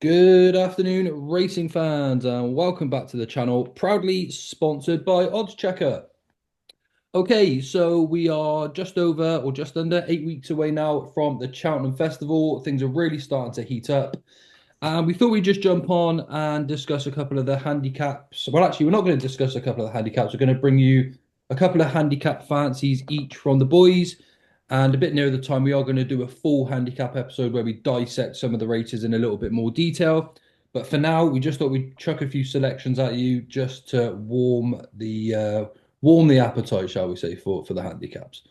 Good afternoon, racing fans, and welcome back to the channel, proudly sponsored by Oddschecker. Okay, so we are just over or just under 8 weeks away now from the Cheltenham Festival. Things are really starting to heat up. And we thought we'd just jump on and discuss a couple of the handicaps. Well, actually, we're not going to discuss a couple of the handicaps. We're going to bring you a couple of handicap fancies each from the boys. And a bit nearer the time, we are going to do a full handicap episode where we dissect some of the races in a little bit more detail. But for now, we just thought we'd chuck a few selections at you just to warm the appetite, shall we say, for the handicaps.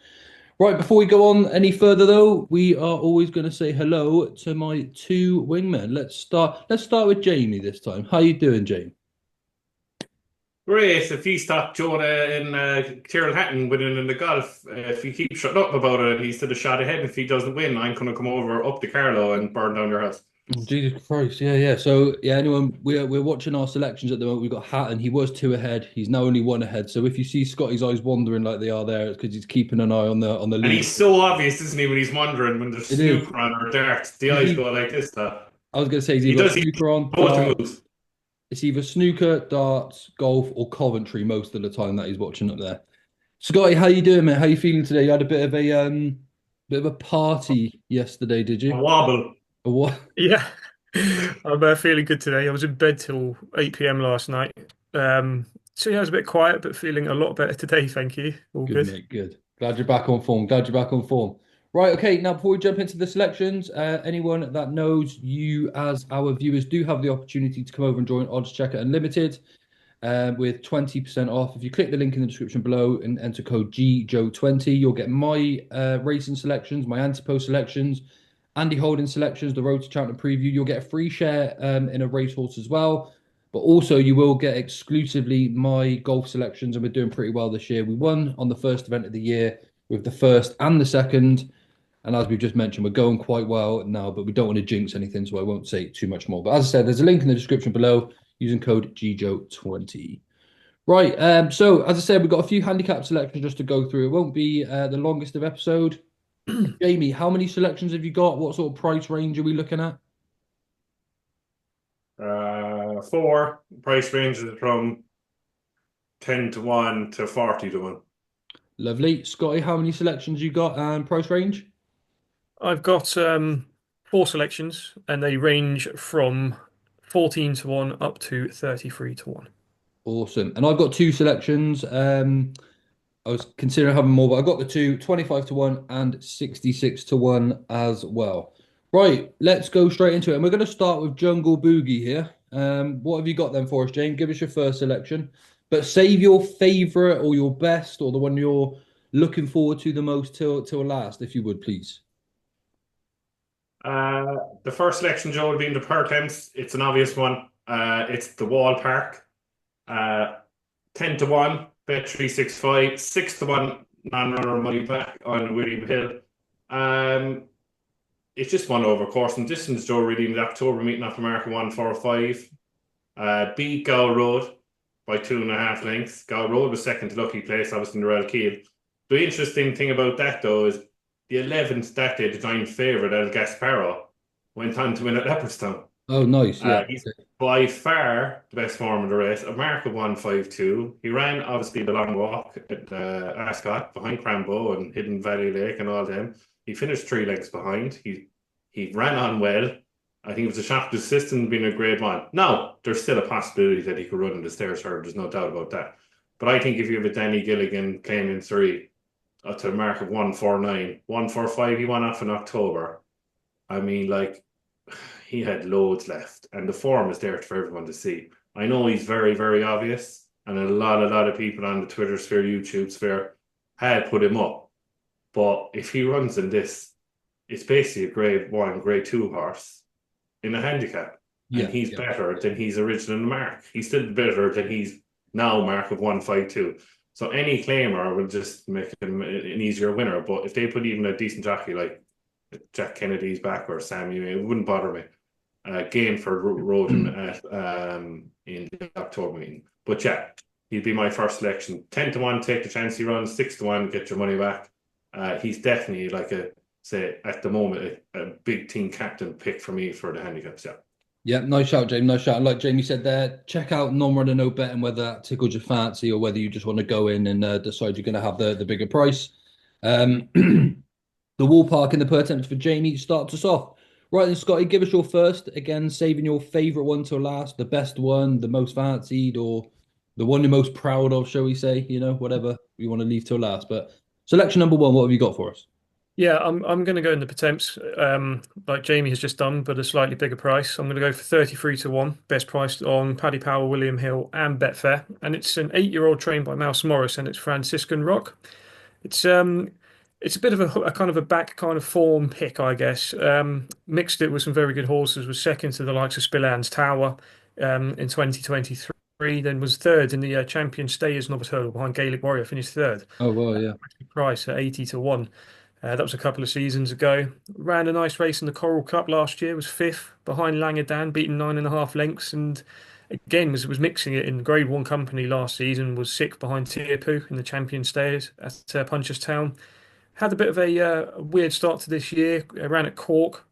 Right, before we go on any further though, we are always going to say hello to my two wingmen. Let's start with Jamie this time. How you doing, Jamie? Great. If he stopped Jonah in Hatton winning in the golf, if he keeps shutting up about it, he's to the shot ahead. If he doesn't win, I'm going to come over up to Carlo and burn down your house. Oh, Jesus Christ, yeah, yeah. So yeah, anyone we're watching our selections at the moment. We've got Hatton. He was two ahead. He's now only one ahead. So if you see Scotty's eyes wandering like they are there, it's because he's keeping an eye on the And leader. he's so obvious, isn't he, when he's wandering, when there's It is. snooker on or darts, the He's eyes either, go like this, though. I was going to say he's He either got does snooker on, both the darts. moves. It's either snooker, darts, golf, or Coventry most of the time that he's watching up there. Scotty, how you doing, mate? How you feeling today? You had a bit of a party yesterday, did A you? wobble. A what? Yeah, I'm feeling good today. I was in bed till 8 p.m. last night. So yeah, I was a bit quiet, but feeling a lot better today. Thank you. All Good, good. mate. Good. Glad you're back on form. Glad you're back on form. Right. Okay. Now, before we jump into the selections, anyone that knows you as our viewers do have the opportunity to come over and join Oddschecker Unlimited with 20% off. If you click the link in the description below and enter code GJOE20, you'll get my racing selections, my Ante-Post selections, Andy Holding selections, the Road to Cheltenham preview. You'll get a free share in a racehorse as well. But also, you will get exclusively my golf selections, and we're doing pretty well this year. We won on the first event of the year with the first and the second. And as we've just mentioned, we're going quite well now, but we don't want to jinx anything, so I won't say too much more. But as I said, there's a link in the description below using code GJO20. Right. So as I said, we've got a few handicap selections just to go through. It won't be the longest of episode. Jamie, how many selections have you got? What sort of price range are we looking at? Four price ranges from 10 to 1 to 40 to 1. Lovely. Scotty, how many selections you got and price range? I've got four selections, and they range from 14 to 1 up to 33 to 1. Awesome. And I've got two selections. I was considering having more, but I got the two, 25 to 1 and 66 to 1 as well. Right, let's go straight into it. And we're going to start with Jungle Boogie here. What have you got then for us, Jane? Give us your first selection. But save your favourite or your best or the one you're looking forward to the most till last, if you would, please. The first selection, Joe, will be in the per temps. It's an obvious one. It's the Wall Park. 10 to 1, bet 365, 6 to 1, non-runner money back on William Hill. It's just one over course and distance, Joe, really, in the October meeting after Market 145. Beat Gow Road by 2.5 lengths. Gow Road was second to Lucky Place, obviously in the Royal Keel. The interesting thing about that, though, is the 11th that day, the giant favourite, El Gasparo, went on to win at Leopardstown. Oh, nice. Yeah. He's by far the best form in the race. A mark of 152. He ran obviously the long walk at Ascot behind Crambo and Hidden Valley Lake and all them. He finished 3 lengths behind. He ran on well. I think it was a shock to the system being a grade one. Now, there's still a possibility that he could run in the stairs herd. There's no doubt about that. But I think if you have a Danny Gilligan claiming 3 to the mark of 149, 145 he won off in October. I mean, like, he had loads left, and the form is there for everyone to see. I know he's very, very obvious, and a lot of people on the Twitter sphere, YouTube sphere, had put him up. But if he runs in this, it's basically a grade one, grade two horse in a handicap, and Yeah. he's Yeah. better than he's originally mark. He's still better than he's now mark of 152. So any claimer will just make him an easier winner. But if they put even a decent jockey like Jack Kennedy's back or Sammy, it wouldn't bother me. Gainford rode him at in the October meeting. But yeah, he'd be my first selection. 10 to 1, take the chance he runs. 6 to 1, get your money back. He's definitely like a, say, at the moment, a big team captain pick for me for the handicaps. Yeah. Yeah, nice shout, Jamie. Nice shout. And like Jamie said there, check out non-runner no bet and whether that tickled your fancy or whether you just want to go in and decide you're going to have the bigger price. Um, the wall park and the per attempts for Jamie starts us off. Right then, Scotty, give us your first. Again, saving your favourite one till last, the best one, the most fancied, or the one you're most proud of, shall we say? Whatever you want to leave till last. But selection number one, what have you got for us? Yeah, I'm going to go in the Potemps, like Jamie has just done, but a slightly bigger price. I'm going to go for 33 to 1, best priced on Paddy Power, William Hill, and Betfair. And it's an 8-year-old trained by Mouse Morris, and it's Franciscan Rock. It's it's a bit of a kind of a back kind of form pick, I guess. Mixed it with some very good horses, was second to the likes of Spillan's Tower in 2023, then was third in the Champion Stayers Novice Hurdle behind Gaelic Warrior, finished third. Oh, well, yeah. Price at 80 to 1. That was a couple of seasons ago. Ran a nice race in the Coral Cup last year, was fifth behind Langadan, beaten 9.5 lengths, and again was mixing it in Grade One company last season. Was sixth behind Tearpoo in the Champion Stayers at Punchestown. Had a bit of a weird start to this year. Ran at Cork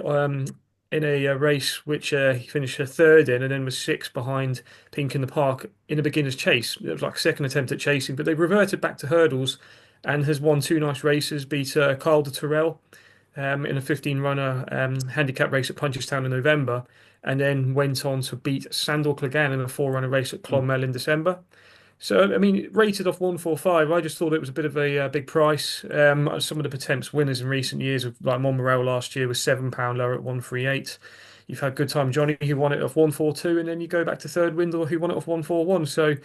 um, in a race which he finished a third in, and then was sixth behind Pink in the Park in a beginner's chase. It was like a second attempt at chasing, but they reverted back to hurdles and has won two nice races. Beat Carl de Terrell in a 15-runner handicap race at Punchestown in November, and then went on to beat Sandor Clegane in a 4-runner race at Clonmel in December. So, I mean, rated off 145, I just thought it was a bit of a big price. Some of the Potemps winners in recent years, like Montmorel last year, was £7 lower at 138. You've had Good Time Johnny, who won it off 142, and then you go back to Third Windle, who won it off 141. So,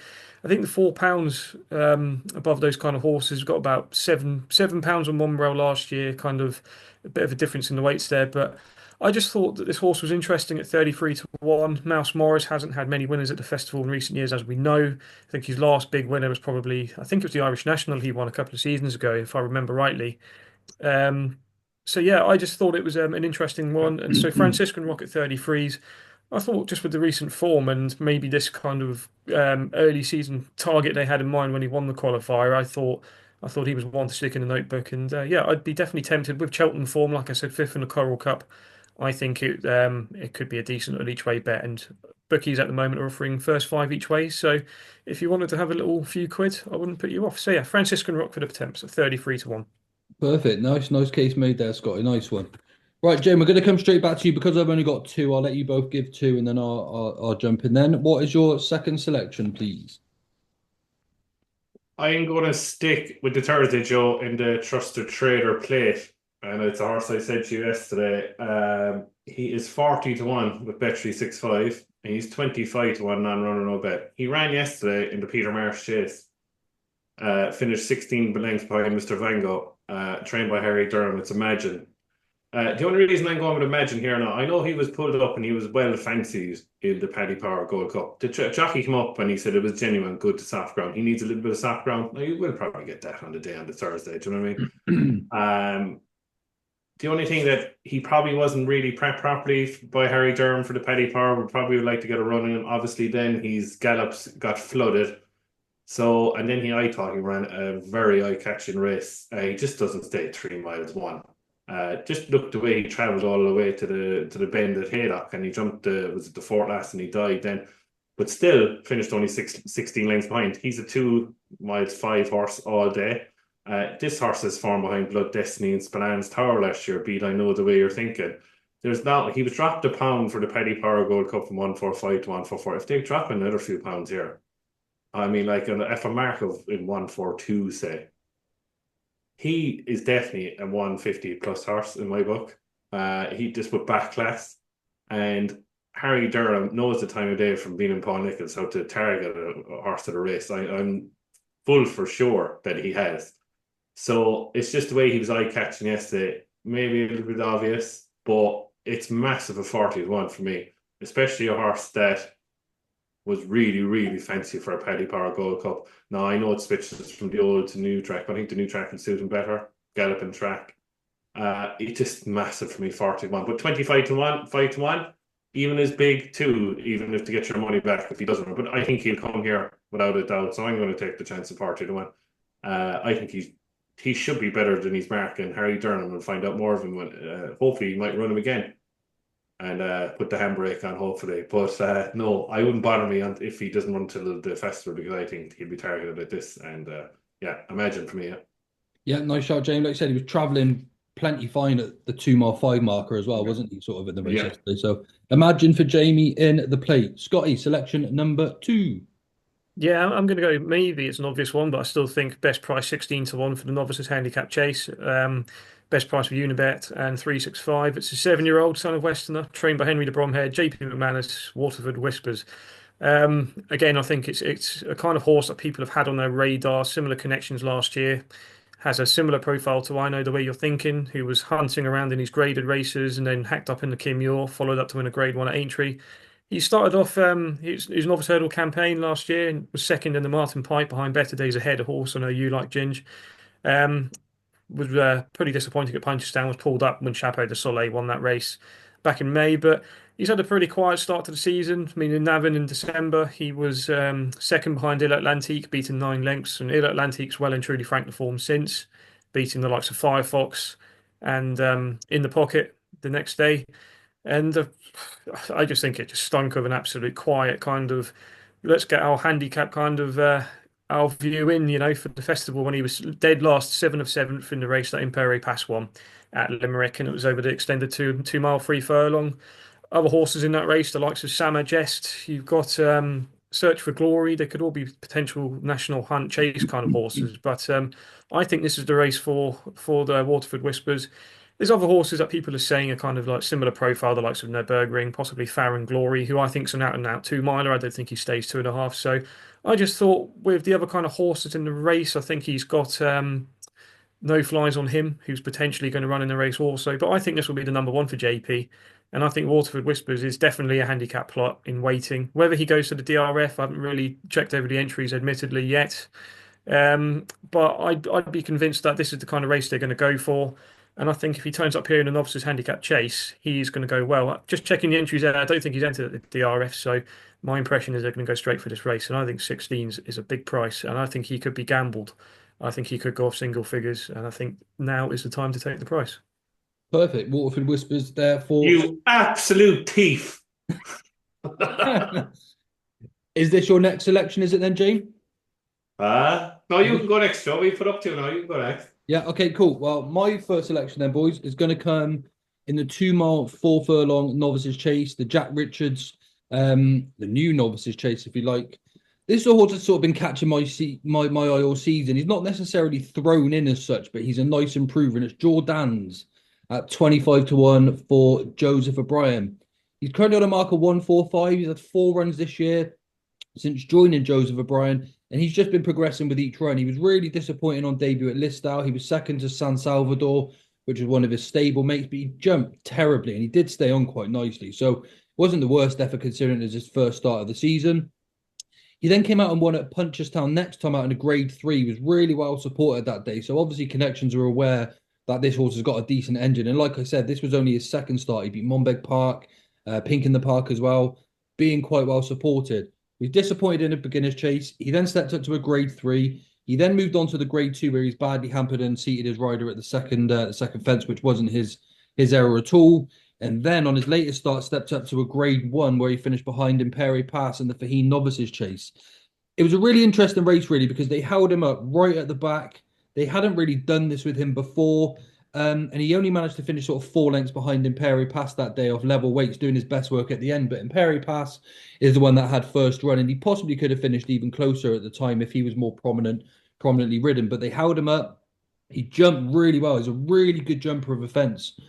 I think the £4 above those kind of horses got about £7 on Montmorel last year, kind of a bit of a difference in the weights there, but. I just thought that this horse was interesting at 33 to 1. Mouse Morris hasn't had many winners at the festival in recent years, as we know. I think his last big winner was probably, I think it was the Irish National he won a couple of seasons ago, if I remember rightly. Um, so yeah, I just thought it was an interesting one. And so Franciscan Rocket 33s, I thought just with the recent form and maybe this kind of early season target they had in mind when he won the qualifier, I thought he was one to stick in the notebook. And yeah, I'd be definitely tempted with Cheltenham form, like I said, fifth in the Coral Cup. I think it could be a decent at each way bet, and bookies at the moment are offering first five each way. So if you wanted to have a little few quid, I wouldn't put you off. So yeah, Franciscan Rockford attempts at 33 to 1. Perfect. Nice case made there, Scotty. Nice one. Right, Jane, we're going to come straight back to you because I've only got two. I'll let you both give two and then I'll jump in then. What is your second selection, please? I'm going to stick with the Thursday Joe in the Trusted Trader plate. And it's a horse I said to you yesterday. He is 40 to 1 with Bet365, and he's 25 to 1 non-runner no bet. He ran yesterday in the Peter Marsh Chase. Finished 16 lengths behind Mr. Vango, trained by Harry Durham. It's Imagine. The only reason I'm going with Imagine here now, I know he was pulled up and he was well fancied in the Paddy Power Gold Cup. The jockey came up and he said it was genuine good to soft ground. He needs a little bit of soft ground. Now, you will probably get that on the day on the Thursday. Do you know what I mean? The only thing that he probably wasn't really prepped properly by Harry Durham for the Paddy Power would probably like to get a run in. Obviously, then his gallops got flooded. So, and then I thought he ran a very eye-catching race. He just doesn't stay 3 miles one. Just look the way he travelled all the way to the bend at Haydock, and he jumped was it the fourth last and he died then. But still finished only 16 lengths behind. He's a 2 miles 5 horse all day. This horse is formed behind Blood Destiny and Spillan's Tower last year. Beat I know the way you're thinking. He was dropped a pound for the Paddy Power Gold Cup from 145 to 144. If they drop another few pounds here, I mean, like if a mark of in 142, say, he is definitely a 150 plus horse in my book. He just with back class, and Harry Durham knows the time of day from being in Paul Nichols how to target a horse at a race. I'm full for sure that he has. So it's just the way he was eye catching yesterday. Maybe a little bit obvious, but it's massive at 40 to 1 for me, especially a horse that was really, really fancy for a Paddy Power Gold Cup. Now, I know it switches from the old to new track, but I think the new track will suit him better. Galloping track. It's just massive for me, 40 to 1. But 25 to 1, 5 to 1, even is big too, even if to get your money back if he doesn't. But I think he'll come here without a doubt. So I'm going to take the chance of 40 to 1. I think he should be better than he's marking. Harry Durham will find out more of him when hopefully he might run him again. and put the handbrake on, hopefully. But no, I wouldn't bother me if he doesn't run to the festival, because I think he'll be targeted at this. And yeah, imagine for me. Yeah. Yeah, nice shot, James. Like I said, he was travelling plenty fine at the 2 mile 5 marker as well, Yeah. wasn't he? Sort of in the race Yeah. yesterday. So imagine for Jamie in the plate. Scotty, selection number 2. Yeah, I'm going to go. Maybe it's an obvious one, but I still think best price 16 to 1 for the novices handicap chase. Best price for Unibet and 365. It's a 7-year-old son of Westerner, trained by Henry de Bromhead, JP McManus, Waterford Whispers. Again, I think it's a kind of horse that people have had on their radar. Similar connections last year. Has a similar profile to I Know the Way You're Thinking, who was hunting around in his graded races and then hacked up in the Kim Muir, followed up to win a Grade 1 at Aintree. He started off his novice hurdle campaign last year and was second in the Martin Pipe behind Better Days Ahead, a horse I know you like, Ginge. Um, was pretty disappointing at Punchestown, was pulled up when Chapeau de Soleil won that race back in May, but he's had a pretty quiet start to the season. I mean, in Navan in December, he was second behind Il Atlantique, beaten 9 lengths, and Il Atlantique's well and truly franked the form since, beating the likes of Firefox and In the Pocket the next day. And I just think it just stunk of an absolute quiet kind of, let's get our handicap kind of our view in, for the festival when he was dead last, 7 of 7th in the race that Impere Pass won at Limerick, and it was over the extended 2 mile free furlong. Other horses in that race, the likes of Sama Jest, you've got Search for Glory. They could all be potential national hunt chase kind of horses, but I think this is the race for the Waterford Whispers. There's other horses that people are saying are kind of like similar profile, the likes of Nürburgring, possibly Farron Glory, who I think is an out and out 2 miler. I don't think he stays 2.5. So I just thought with the other kind of horses in the race, I think he's got no flies on him, who's potentially going to run in the race also. But I think this will be the number one for JP. And I think Waterford Whispers is definitely a handicap plot in waiting. Whether he goes to the DRF, I haven't really checked over the entries, admittedly, yet. But I'd be convinced that this is the kind of race they're going to go for. And I think if he turns up here in an officer's handicap chase, he's going to go well. Just checking the entries there, I don't think he's entered at the DRF. So my impression is they're going to go straight for this race. And I think 16 is a big price. And I think he could be gambled. I think he could go off single figures. And I think now is the time to take the price. Perfect. Waterford Whispers, therefore. You absolute thief. Is this your next selection, is it then, James? No, you can go next, Joe. We put up to now. You can go next. Yeah, okay, cool. Well, my first selection then, boys, is going to come in the 2 mile 4 furlong novices chase, the Jack Richards, the new novices chase, if you like. This horse has sort of been catching my eye all season. He's not necessarily thrown in as such, but he's a nice improver, and it's Jordan's at 25 to 1 for Joseph O'Brien. He's currently on a mark of 145. He's had 4 runs this year since joining Joseph O'Brien, and he's just been progressing with each run. He was really disappointing on debut at Listowel. He was second to San Salvador, which was one of his stable mates, but he jumped terribly, and he did stay on quite nicely. So it wasn't the worst effort considering it was his first start of the season. He then came out and won at Punchestown next time out in a Grade 3. He was really well supported that day. So obviously connections are aware that this horse has got a decent engine. And like I said, this was only his second start. He beat Monbeg Park, Pink in the Park as well, being quite well supported. He was disappointed in a beginner's chase. He then stepped up to a Grade 3. He then moved on to the Grade 2 where he's badly hampered and seated his rider at the second fence, which wasn't his error at all. And then on his latest start, stepped up to a Grade 1 where he finished behind Imperi Pass in the Faheen Novices chase. It was a really interesting race, really, because they held him up right at the back. They hadn't really done this with him before. And he only managed to finish sort of 4 lengths behind Imperi Pass that day off level weights, doing his best work at the end. But Imperi Pass is the one that had first run, and he possibly could have finished even closer at the time if he was more prominently ridden. But they held him up. He jumped really well. He's a really good jumper of a fence,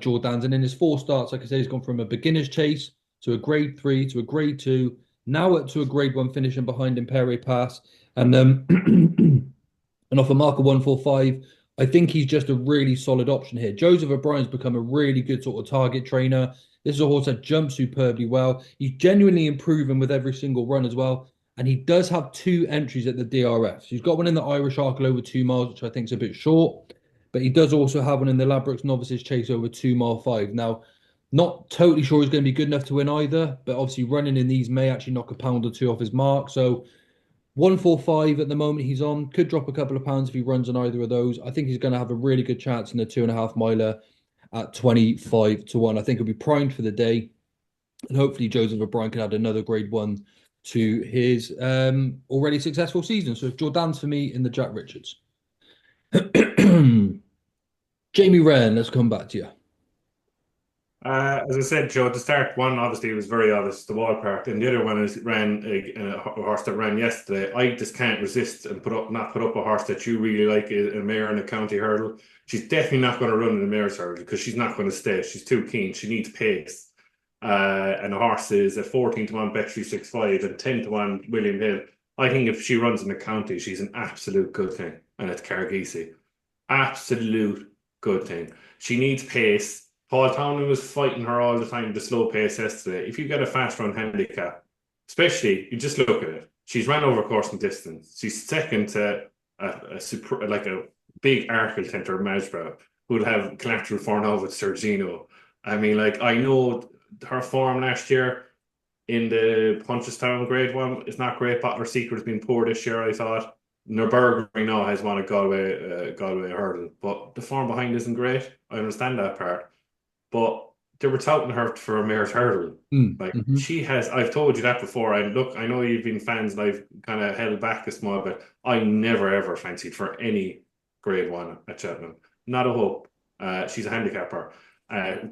Jordan's. And in his 4 starts, like I said, he's gone from a beginner's chase to a Grade 3 to a Grade 2, now up to a Grade 1 finishing behind Imperi Pass. And and off a mark of 145, I think he's just a really solid option here. Joseph O'Brien's become a really good sort of target trainer. This is a horse that jumps superbly well. He's genuinely improving with every single run as well. And he does have 2 entries at the DRF. So he's got one in the Irish Arkle over 2 miles, which I think is a bit short. But he does also have one in the Ladbrokes Novices Chase over 2 mile 5. Now, not totally sure he's going to be good enough to win either. But obviously running in these may actually knock a pound or 2 off his mark. So 145 at the moment he's on. Could drop a couple of pounds if he runs on either of those. I think he's going to have a really good chance in the 2.5 miler at 25 to 1. I think he'll be primed for the day. And hopefully Joseph O'Brien can add another grade one to his already successful season. So Jordan's for me in the Jack Richards. Jamie Wrenn, let's come back to you. As I said, Joe, to start, one obviously was very obvious, the wall park, and the other one is ran a horse that ran yesterday. I just can't resist and not put up a horse that you really like, a mare in a county hurdle. She's definitely not going to run in the mare's hurdle because she's not going to stay. She's too keen. She needs pace. And the horse is at 14 to 1 Bet365 and 10 to 1 William Hill. I think if she runs in the county, she's an absolute good thing. And it's Cargeesy. Absolute good thing. She needs pace. Paul Townley was fighting her all the time, the slow pace yesterday. If you get a fast run handicap, especially, you just look at it. She's ran over course and distance. She's second to a big Arkle Tenter Majbrow who'd have collateral for now with Sergino. I mean, like, I know her form last year in the Punchestown grade one is not great. Bottler Secret has been poor this year, I thought. Nürburgring now has won a Galway hurdle, but the form behind isn't great. I understand that part. But they were touting her for a mare's hurdle. She has, I've told you that before. I know you've been fans and I've kind of held back a small bit. I never ever fancied for any grade one at Cheltenham. Not a hope. She's a handicapper.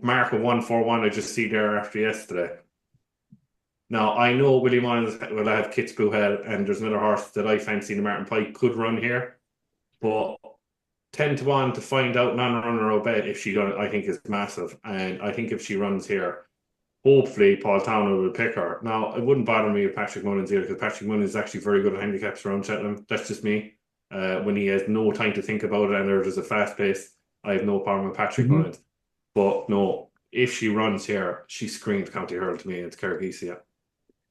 Mark of 141 I just see there after yesterday. Now I know William Mullins will have Kitzbühel Hell, and there's another horse that I fancy in the Martin Pike could run here, but 10 to 1 to find out non-runner Obed if she does, I think is massive. And I think if she runs here, hopefully Paul Townley will pick her. Now it wouldn't bother me if Patrick Mullins here, because Patrick Mullins is actually very good at handicaps around Cheltenham. That's just me. When he has no time to think about it and there's a fast pace, I have no problem with Patrick Mullins. But no, if she runs here, she screams county hurl to me. It's Cargeesy.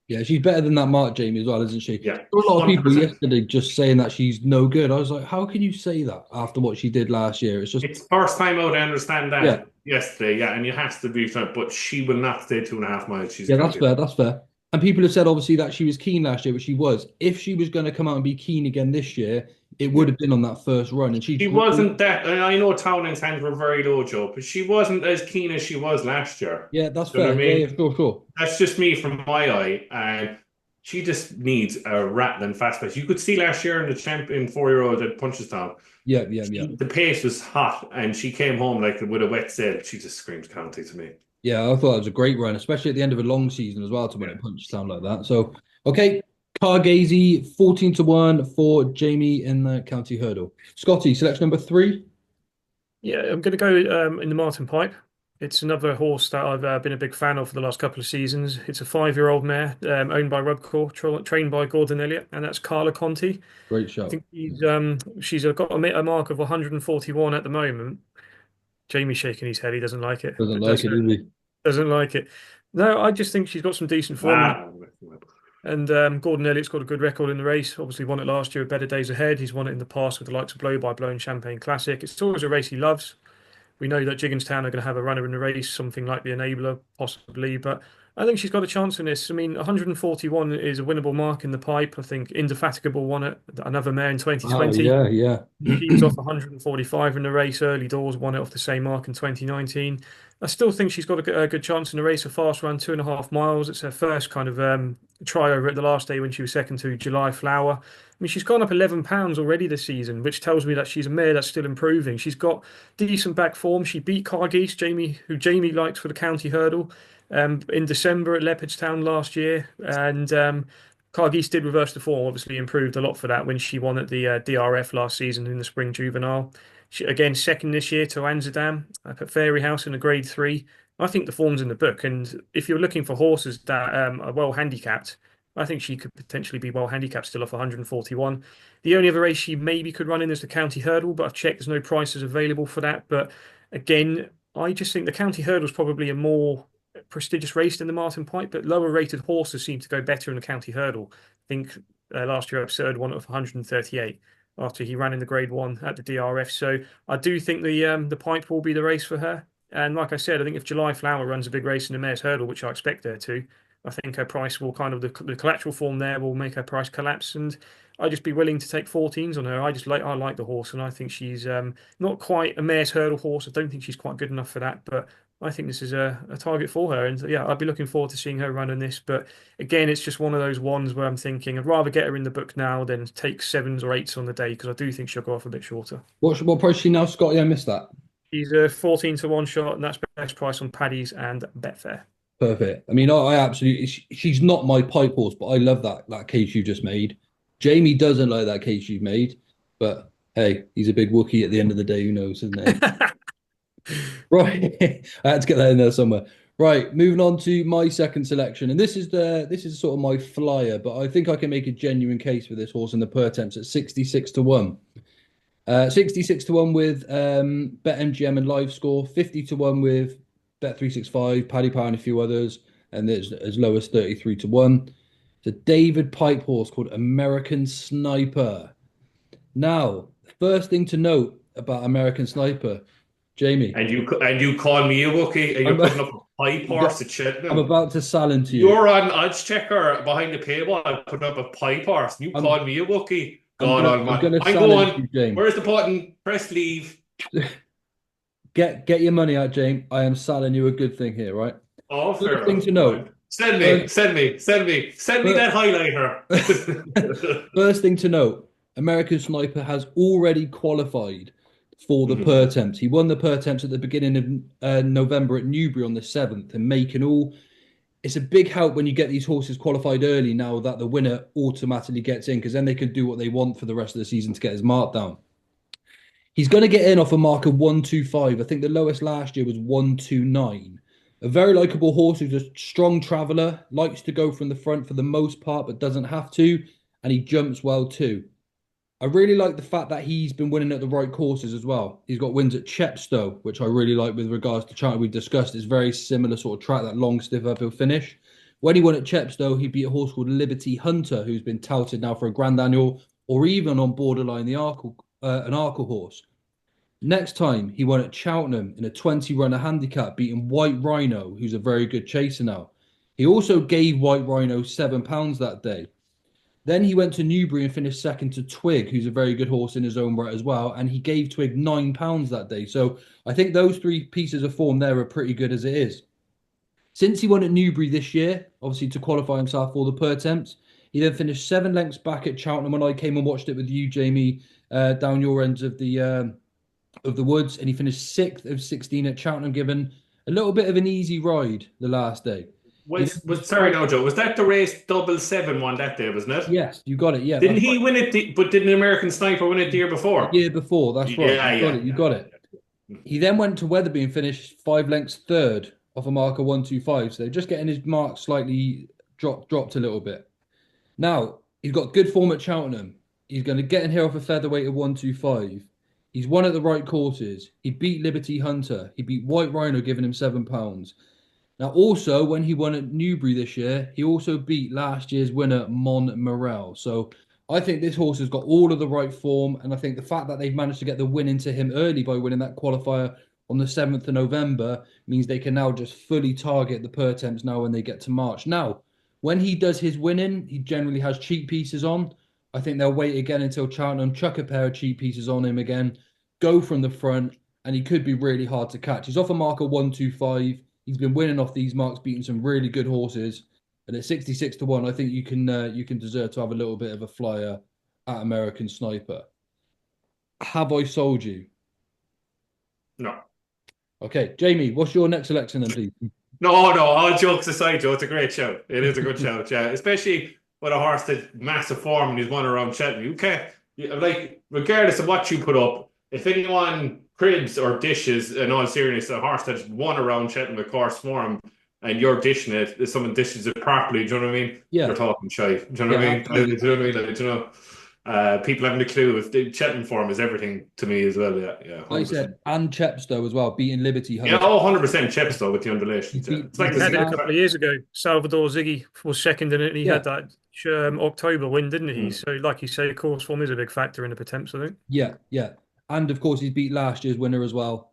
Yeah, she's better than that Mark Jamie as well, isn't she? Yeah. There were a lot of people 100%. yesterday just saying that she's no good. I was like, how can you say that after what she did last year? It's first time out, I understand that. Yeah. Yesterday, yeah, and you have to be fair, but she will not stay 2.5 miles. Yeah, that's fair. That's fair. And people have said obviously that she was keen last year, which she was. If she was going to come out and be keen again this year, it would have been on that first run. And she wasn't that. And I know Townley's hands were very low, Joe, but she wasn't as keen as she was last year. Yeah, that's You know fair. what I mean? Yeah, sure. That's just me from my eye, and she just needs a rattling fast pace. You could see last year in the champion 4-year-old at Punchestown. Yeah. The pace was hot, and she came home like with a wet sail. She just screams county to me. Yeah, I thought it was a great run, especially at the end of a long season as well, to win it Punchestown like that. So, okay, Cargeesy, 14 to 1 for Jamie in the county hurdle. Scotty, selection number 3. Yeah, I'm going to go in the Martin Pipe. It's another horse that I've been a big fan of for the last couple of seasons. It's a 5-year-old mare owned by Rubcore, trained by Gordon Elliott, and that's Carla Conti. Great show. I think she's got a mark of 141 at the moment. Jamie's shaking his head. He doesn't like it. Doesn't like it, does he? Doesn't like it. No, I just think she's got some decent form. And Gordon Elliott's got a good record in the race. Obviously won it last year with Better Days Ahead. He's won it in the past with the likes of Blow by Blow and Champagne Classic. It's always a race he loves. We know that Gigginstown are going to have a runner in the race, something like the Enabler, possibly. But I think she's got a chance in this. I mean, 141 is a winnable mark in the Pipe. I think Indefatigable won it, another mare in 2020. Oh, yeah. She was off 145 in the race. Early Doors won it off the same mark in 2019. I still think she's got a good chance in the race. A fast run, 2.5 miles. It's her first kind of try over at the last day when she was second to July Flower. I mean, she's gone up 11 pounds already this season, which tells me that she's a mare that's still improving. She's got decent back form. She beat Cargeese, who Jamie likes for the county hurdle, in December at Leopardstown last year. And Cargeese did reverse the form, obviously improved a lot for that when she won at the DRF last season in the Spring Juvenile. She, again, second this year to Amsterdam up at Fairy House in a grade 3. I think the form's in the book. And if you're looking for horses that are well handicapped, I think she could potentially be well handicapped still off 141. The only other race she maybe could run in is the county hurdle, but I've checked there's no prices available for that. But again, I just think the county hurdle is probably a more prestigious race than the Martin Pipe, but lower rated horses seem to go better in the county hurdle. I think last year Absurd won it off 138 after he ran in the grade 1 at the DRF. So I do think the Pipe will be the race for her. And like I said, I think if July Flower runs a big race in the Mayor's Hurdle, which I expect her to, I think her price will kind of the collateral form there will make her price collapse, and I'd just be willing to take 14s on her. I like the horse, and I think she's not quite a mare's hurdle horse. I don't think she's quite good enough for that, but I think this is a target for her. And yeah, I'd be looking forward to seeing her run in this. But again, it's just one of those ones where I'm thinking I'd rather get her in the book now than take sevens or eights on the day because I do think she'll go off a bit shorter. What price is she now, Scotty? I missed that. She's a 14 to 1 shot, and that's best price on Paddy's and Betfair. Perfect. I mean, I absolutely. She's not my pipe horse, but I love that case you just made. Jamie doesn't like that case you've made, but hey, he's a big Wookiee at the end of the day. Who knows, isn't he? Right. I had to get that in there somewhere. Right, moving on to my second selection, and this is sort of my flyer, but I think I can make a genuine case for this horse in the per temps at 66 to 1. 66 to 1 with BetMGM and Live Score, 50 to 1 with Bet365, Paddy Power, and a few others, and there's as low as 33 to 1. It's a David Pipe horse called American Sniper. Now, first thing to note about American Sniper, Jamie. And you call me a Wookiee, and you're putting up a pipe horse at Cheltenham. I'm about to silence you. You're on Oddschecker behind the paywall, putting up a pipe horse. You call me a Wookiee. I'm going. You, where's the button? Press leave. Get your money out, James. I am selling you a good thing here, right? Oh, fair First thing to know. Send me that highlighter. First thing to note, American Sniper has already qualified for the per temps. He won the per temps at the beginning of November at Newbury on the 7th and making all. It's a big help when you get these horses qualified early now that the winner automatically gets in because then they can do what they want for the rest of the season to get his mark down. He's going to get in off a mark of 125. I think the lowest last year was 129. A very likeable horse who's a strong traveller, likes to go from the front for the most part, but doesn't have to, and he jumps well too. I really like the fact that he's been winning at the right courses as well. He's got wins at Chepstow, which I really like with regards to Cheltenham. We've discussed it's very similar sort of track, that long, stiff uphill finish. When he won at Chepstow, he beat a horse called Liberty Hunter, who's been touted now for a Grand Annual or even on borderline an Arkle horse. Next time, he won at Cheltenham in a 20-runner handicap, beating White Rhino, who's a very good chaser now. He also gave White Rhino £7 that day. Then he went to Newbury and finished second to Twig, who's a very good horse in his own right as well. And he gave Twig £9 that day. So I think those three pieces of form there are pretty good as it is. Since he won at Newbury this year, obviously to qualify himself for the per temps, he then finished 7 lengths back at Cheltenham when I came and watched it with you, Jamie, down your ends of the woods. And he finished 6th of 16 at Cheltenham, given a little bit of an easy ride the last day. Sorry, no, Joe. Was that the race 7-7 one that day, wasn't it? Yes, you got it. Yeah. Didn't he win it? But didn't American Sniper win it the year before? The year before, that's right. You got it. He then went to Wetherby and finished 5 lengths third off a mark of 125. So just getting his mark slightly dropped a little bit. Now, he's got good form at Cheltenham. He's going to get in here off a featherweight of 125. He's won at the right courses. He beat Liberty Hunter. He beat White Rhino, giving him £7. Now, also, when he won at Newbury this year, he also beat last year's winner, Montmorel. So I think this horse has got all of the right form. And I think the fact that they've managed to get the win into him early by winning that qualifier on the 7th of November means they can now just fully target the per temps now when they get to March. Now, when he does his winning, he generally has cheap pieces on. I think they'll wait again until Cheltenham chuck a pair of cheap pieces on him again, go from the front, and he could be really hard to catch. He's off a mark of 125. He's been winning off these marks, beating some really good horses. And at 66 to 1, I think you can deserve to have a little bit of a flyer at American Sniper. Have I sold you? No. Okay, Jamie, what's your next selection then, please? No, all jokes aside, Joe, it's a great show. It is a good show, yeah. Especially with a horse that's massive form and he's won around Cheltenham. You can't, regardless of what you put up, if anyone cribs or dishes, in all seriousness, a horse that's won around Cheltenham with course form and you're dishing it, if someone dishes it properly, do you know what I mean? Yeah. You're talking shy. Do you know what I mean? Do you know what I mean? People having a clue if the Cheltenham form is everything to me as well. Yeah. 100%. Like I said, and Chepstow as well, beating Liberty Hunter. Yeah, 100% Chepstow with the undulations. It's like he had it a couple of years ago. Salvador Ziggy was second in it, and he had that October win, didn't he? So, like you say, course form is a big factor in the attempts, I think. Yeah. And of course, he's beat last year's winner as well.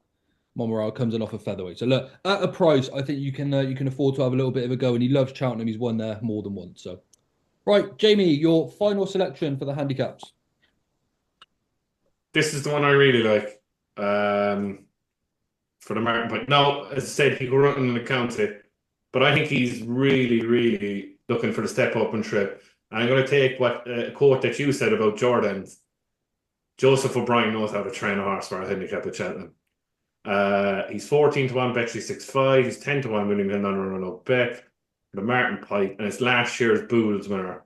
Monreal comes in off a featherweight. So look, at a price, I think you can afford to have a little bit of a go. And he loves Cheltenham. He's won there more than once. So right, Jamie, your final selection for the handicaps. This is the one I really like. For the Martin Pike. Now, as I said, he could run in the county, but I think he's really, really looking for the step up and trip. And I'm going to take what a quote that you said about Jordan's. Joseph O'Brien knows how to train a horse for a handicap at Cheltenham. He's 14 to 1, Betchley 6-5. He's 10 to 1, William Hill, run out Beck. The Martin Pike, and it's last year's Bulls winner,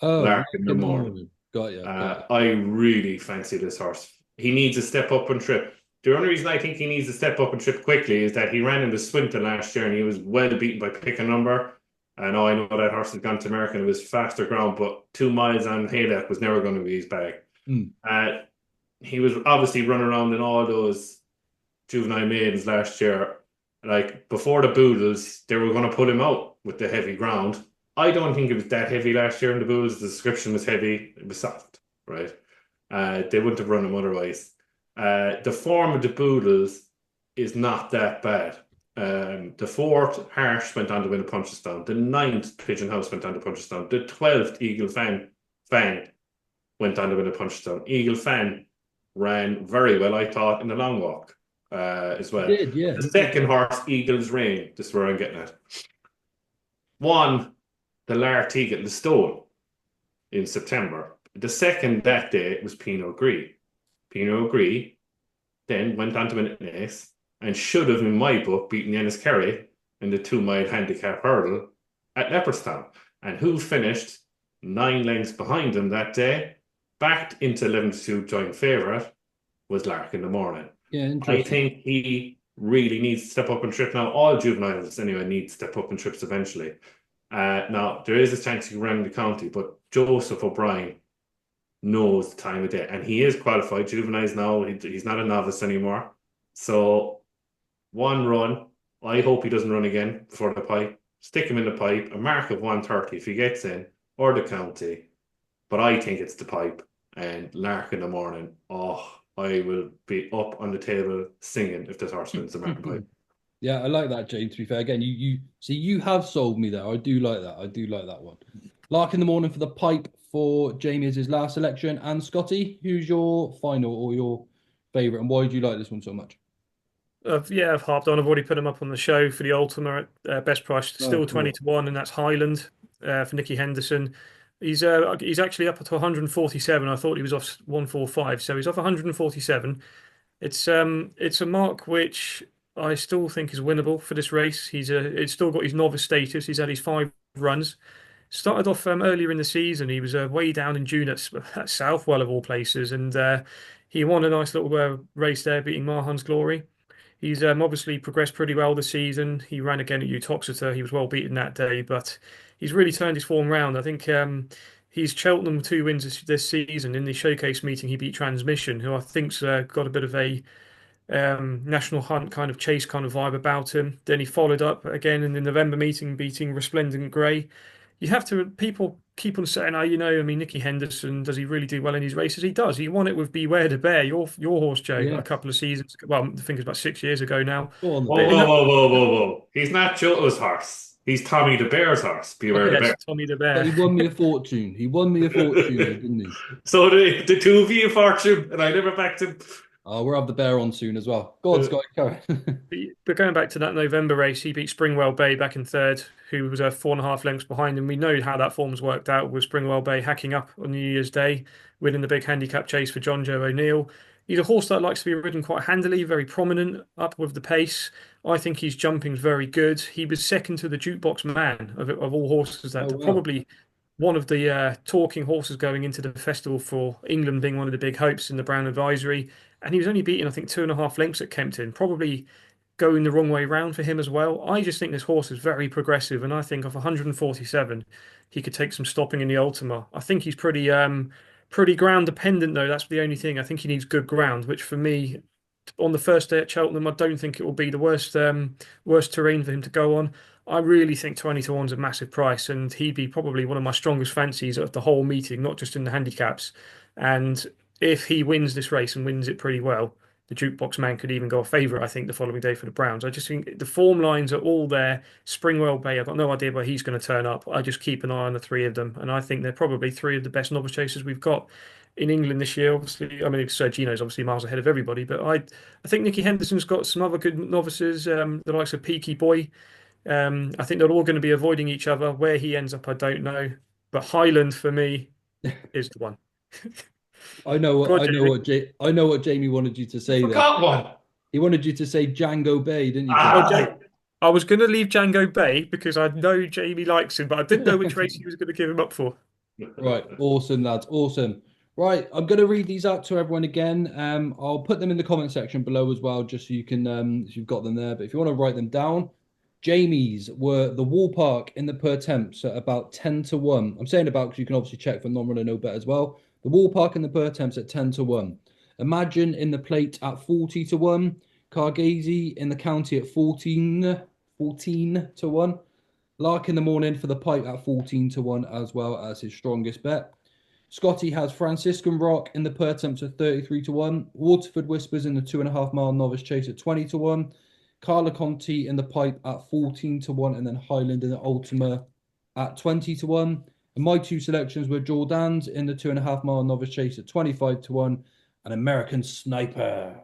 Oh, Lark in the morning. got you. I really fancy this horse. He needs a step up and trip. The only reason I think he needs to step up and trip quickly is that he ran in the Swinton last year and he was well beaten by pick a number. I know that horse has gone to America and it was faster ground, but 2 miles on Haydock was never going to be his bag. He was obviously running around in all those juvenile maidens last year. Like before the Boodles, they were going to put him out with the heavy ground. I don't think it was that heavy last year in the Boodles. The description was heavy. It was soft, right? They wouldn't have run him otherwise. The form of the Boodles is not that bad. The 4th, Harsh, went on to win a Punchestown. The 9th, Pigeon House, went on to Punchestown. The 12th, Eagle Fan went on to win a Punchestown. Eagle Fan ran very well, I thought, in the long walk as well. Did, yeah. The second horse, Eagle's Reign, this is where I'm getting at, won the Lartigue the Stone in September. The second that day was Pinot Gris. Pinot Gris then went on to win an Ace and should have, in my book, beaten Ennis Kerry in the 2-mile handicap hurdle at Leopardstown. And who finished 9 lengths behind him that day, backed into 11-2 joint favourite, was Lark in the morning. Yeah, interesting. I think he really needs to step up and trip. Now, all juveniles anyway need to step up and trips eventually. Now, there is a chance he can run in the county, but Joseph O'Brien knows the time of day, and he is qualified juveniles now. He's not a novice anymore. So, one run. I hope he doesn't run again before the pipe. Stick him in the pipe, a mark of 130 if he gets in, or the county. But I think it's the pipe and Lark in the morning. Oh, I will be up on the table singing if this horse wins the Martin Pipe. Yeah, I like that, Jane. To be fair, again, you see, you have sold me there. I do like that. I do like that one. Lark in the morning for the pipe for Jamie is his last selection. And Scotty, who's your final or your favourite, and why do you like this one so much? I've harped on. I've already put him up on the show for the Ultima at best price, still cool. 20 to 1, and that's Highland for Nicky Henderson. He's actually up to 147. I thought he was off 145, so he's off 147. It's a mark which I still think is winnable for this race. It's still got his novice status. He's had his 5 runs. Started off earlier in the season. He was way down in June at Southwell of all places, and he won a nice little race there, beating Mahan's Glory. He's obviously progressed pretty well this season. He ran again at Uttoxeter. He was well beaten that day, but he's really turned his form round. I think he's Cheltenham 2 wins this season. In the showcase meeting, he beat Transmission, who I think's got a bit of a national hunt kind of chase kind of vibe about him. Then he followed up again in the November meeting, beating Resplendent Grey. You have to, people keep on saying, oh, I mean, Nicky Henderson, does he really do well in his races? He does. He won it with Beware the Bear, your horse, Joe, Yeah. a couple of seasons. Well, I think it's about 6 years ago now. Go on, Whoa. He's not Joe's horse. He's Tommy the Bear's horse. Beware the Bear. Tommy the But Bear. he won me a fortune. He won me a fortune, didn't he? So the 2 of you a fortune, and I never backed him. Oh, we'll have the bear on soon as well. Go on, Scott. Go. But going back to that November race, he beat Springwell Bay back in third, who was 4.5 lengths behind him. We know how that form's worked out with Springwell Bay hacking up on New Year's Day, winning the big handicap chase for John Joe O'Neill. He's a horse that likes to be ridden quite handily, very prominent, up with the pace. I think his jumping's very good. He was second to the Jukebox Man of all horses. That probably one of the talking horses going into the festival for England, being one of the big hopes in the Brown Advisory. And he was only beaten, I think, 2.5 lengths at Kempton. Probably going the wrong way round for him as well. I just think this horse is very progressive, and I think off 147, he could take some stopping in the Ultima. I think he's pretty ground dependent though. That's the only thing. I think he needs good ground, which for me, on the first day at Cheltenham, I don't think it will be the worst terrain for him to go on. I really think 20 to 1's a massive price, and he'd be probably one of my strongest fancies of the whole meeting, not just in the handicaps. And if he wins this race and wins it pretty well, the jukebox man could even go a favourite, I think, the following day for the Browns. I just think the form lines are all there. Springwell Bay, I've got no idea where he's going to turn up. I just keep an eye on the three of them, and I think they're probably three of the best novice chasers we've got in England this year. Obviously, I mean, Sir Gino's obviously miles ahead of everybody, but I think Nicky Henderson's got some other good novices, the likes of Peaky Boy. I think they're all going to be avoiding each other. Where he ends up, I don't know. But Highland for me is the one. I know Go what on, Jamie. I know what Jamie wanted you to say there. Forgot one. He wanted you to say Django Bay, didn't you? Oh, Ah, I was going to leave Django Bay because I know Jamie likes him, but I didn't know which race he was going to give him up for. Right, awesome, lads, awesome. Right, I'm going to read these out to everyone again. I'll put them in the comment section below as well, just so you can, if you've got them there. But if you want to write them down, Jamie's were the Wall Park in the per temps at about 10-1. I'm saying about because you can obviously check for non-runner no bet as well. The Wall Park in the per temps at 10-1. Imagine in the plate at 40-1. Carghazy in the county at 14-1. Lark in the morning for the pipe at 14-1 as well as his strongest bet. Scotty has Franciscan Rock in the per temps at 33-1. Waterford Whispers in the 2.5 mile novice chase at 20-1. Carla Conti in the pipe at 14-1. And then Highland in the Ultima at 20-1. And my two selections were Jordan's in the 2.5 mile novice chase at 25-1. And American Sniper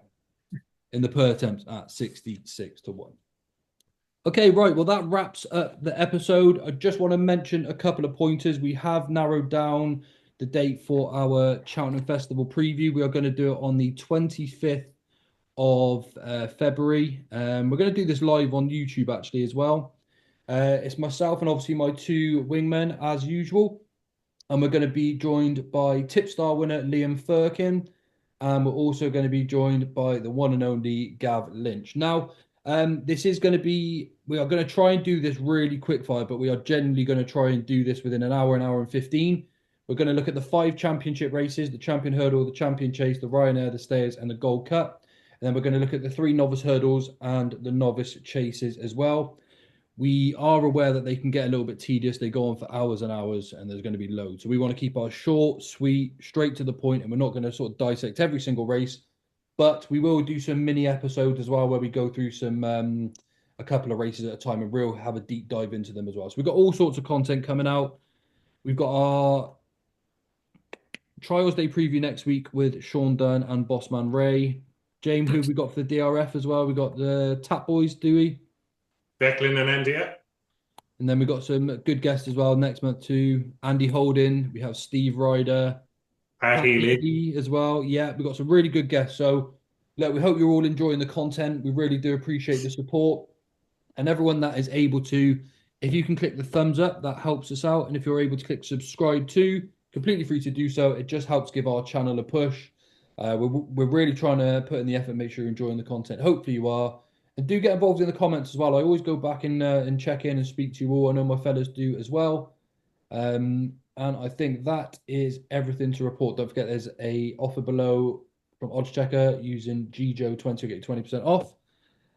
in the per temps at 66-1. Okay, right. Well, that wraps up the episode. I just want to mention a couple of pointers. We have narrowed down the date for our Cheltenham Festival preview. We are going to do it on the 25th of February. We're going to do this live on YouTube actually as well. It's myself and obviously my two wingmen as usual. And we're going to be joined by Tipstar winner Liam Firkin. And we're also going to be joined by the one and only Gav Lynch. Now, this is going to be, we are going to try and do this really quick fire, but we are generally going to try and do this within an hour and 15. We're going to look at the 5 championship races, the Champion Hurdle, the Champion Chase, the Ryanair, the Stayers, and the Gold Cup. And then we're going to look at the 3 novice hurdles and the novice chases as well. We are aware that they can get a little bit tedious. They go on for hours and hours, and there's going to be loads. So we want to keep ours short, sweet, straight to the point, and we're not going to sort of dissect every single race. But we will do some mini episodes as well where we go through some a couple of races at a time and we'll have a deep dive into them as well. So we've got all sorts of content coming out. We've got our Trials Day preview next week with Sean Dunn and Bossman Ray. James, who we got for the DRF as well? We got the Tap Boys, do we? Declan and India. And then we got some good guests as well next month too. Andy Holden. We have Steve Ryder. Pat Healy as well. Yeah, we've got some really good guests. So look, we hope you're all enjoying the content. We really do appreciate the support. And everyone that is able to, if you can click the thumbs up, that helps us out. And if you're able to click subscribe too, completely free to do so. It just helps give our channel a push. We're really trying to put in the effort, make sure you're enjoying the content. Hopefully you are. And do get involved in the comments as well. I always go back and check in and speak to you all. I know my fellas do as well. And I think that is everything to report. Don't forget there's a offer below from Oddschecker using GJO20 to get 20% off.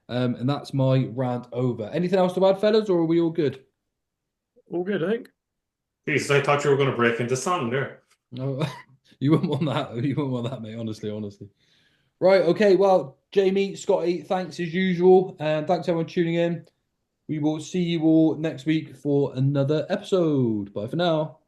And that's my rant over. Anything else to add, fellas, or are we all good? All good, I think. Jesus, I thought you were going to break into song there. No, you wouldn't want that. You wouldn't want that, mate. Honestly. Right. Okay. Well, Jamie, Scotty, thanks as usual. And thanks everyone tuning in. We will see you all next week for another episode. Bye for now.